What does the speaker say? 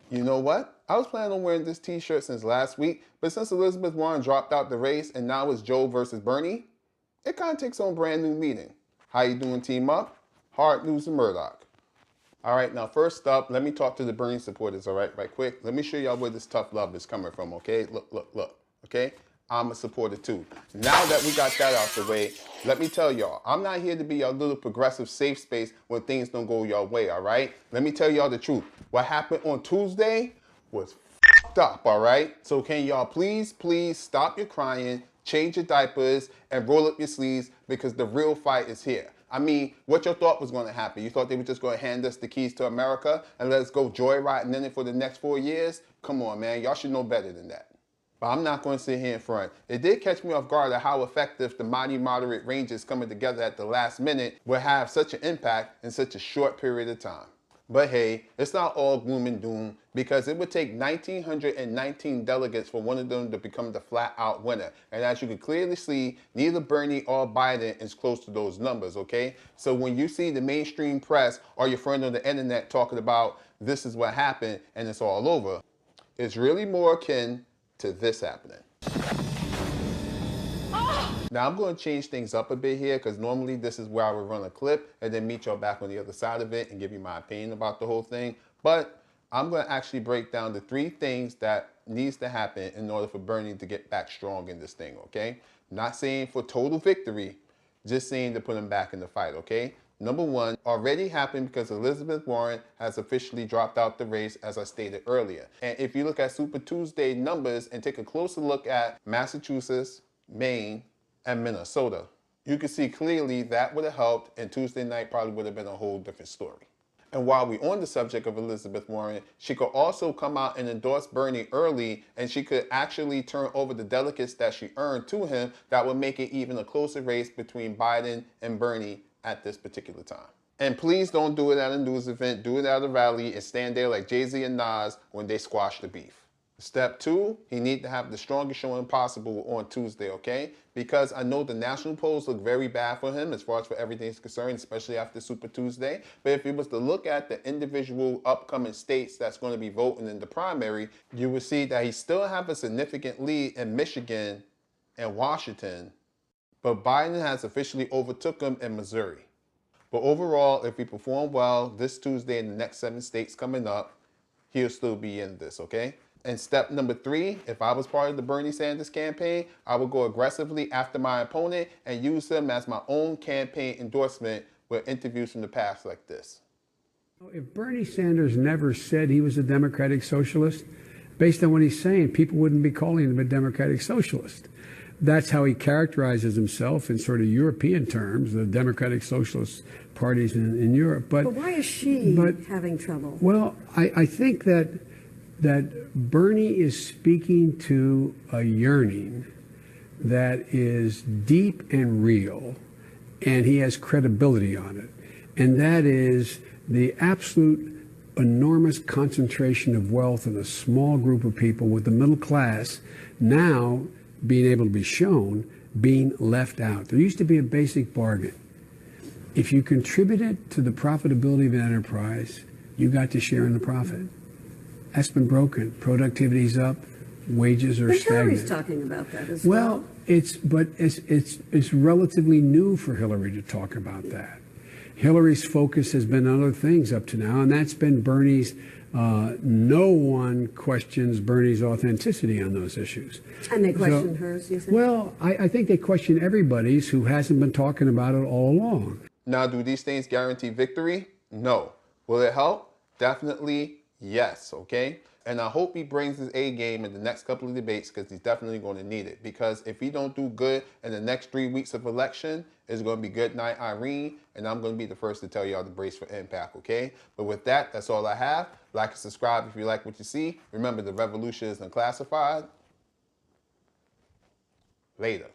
You know what? I was planning on wearing this t-shirt since last week, but since Elizabeth Warren dropped out the race and now it's Joe versus Bernie, it kind of takes on a brand new meaning. How you doing, team up? Hard news to Murdoch. All right, now first up, let me talk to the Bernie supporters, all right quick. Let me show y'all where this tough love is coming from, okay? Look, okay? I'm a supporter too. Now that we got that out the way, let me tell y'all, I'm not here to be your little progressive safe space when things don't go your way, all right? Let me tell y'all the truth. What happened on Tuesday was f***ed up, all right? So can y'all please stop your crying, change your diapers, and roll up your sleeves because the real fight is here. I mean, what you thought was going to happen? You thought they were just going to hand us the keys to America and let us go joyriding in it for the next 4 years? Come on, man. Y'all should know better than that. But I'm not going to sit here in front. It did catch me off guard at how effective the mighty moderate ranges coming together at the last minute will have such an impact in such a short period of time. But hey, it's not all gloom and doom because it would take 1,919 delegates for one of them to become the flat-out winner. And as you can clearly see, neither Bernie or Biden is close to those numbers, okay? So when you see the mainstream press or your friend on the internet talking about this is what happened and it's all over, it's really more akin to this happening. Now I'm going to change things up a bit here because normally this is where I would run a clip and then meet y'all back on the other side of it and give you my opinion about the whole thing. But I'm going to actually break down the 3 things that needs to happen in order for Bernie to get back strong in this thing, okay? Not saying for total victory, just saying to put him back in the fight, okay? Number 1 already happened because Elizabeth Warren has officially dropped out the race, as I stated earlier. And if you look at Super Tuesday numbers and take a closer look at Massachusetts, Maine, and Minnesota, you can see clearly that would have helped, and Tuesday night probably would have been a whole different story. And while we're on the subject of Elizabeth Warren, she could also come out and endorse Bernie early, and she could actually turn over the delegates that she earned to him that would make it even a closer race between Biden and Bernie at this particular time. And please don't do it at a news event, do it at a rally and stand there like Jay-Z and Nas when they squash the beef. Step 2, he needs to have the strongest showing possible on Tuesday, okay? Because I know the national polls look very bad for him as far as for everything is concerned, especially after Super Tuesday. But if you was to look at the individual upcoming states that's going to be voting in the primary, you would see that he still have a significant lead in Michigan and Washington, but Biden has officially overtook him in Missouri. But overall, if he perform well this Tuesday in the next 7 states coming up, he'll still be in this, okay? And step number 3, if I was part of the Bernie Sanders campaign, I would go aggressively after my opponent and use him as my own campaign endorsement with interviews from the past like this. If Bernie Sanders never said he was a democratic socialist, based on what he's saying, people wouldn't be calling him a democratic socialist. That's how he characterizes himself in sort of European terms, the democratic socialist parties in Europe. But why is she having trouble? Well, I think that Bernie is speaking to a yearning that is deep and real, and he has credibility on it. And that is the absolute enormous concentration of wealth in a small group of people with the middle class now being able to be shown being left out. There used to be a basic bargain. If you contributed to the profitability of an enterprise, you got to share in the profit. That's been broken. Productivity's up, wages are stagnant. Hillary's talking about that as well. Well, it's relatively new for Hillary to talk about that. Hillary's focus has been on other things up to now, and that's been Bernie's. No one questions Bernie's authenticity on those issues. And they question hers, you think? Well, I think they question everybody's who hasn't been talking about it all along. Now, do these things guarantee victory? No. Will it help? Definitely yes, okay? And I hope he brings his A game in the next couple of debates because he's definitely going to need it. Because if he don't do good in the next 3 weeks of election, it's going to be good night, Irene. And I'm going to be the first to tell y'all to brace for impact, okay? But with that, that's all I have. Like and subscribe if you like what you see. Remember, the revolution is unclassified. Later.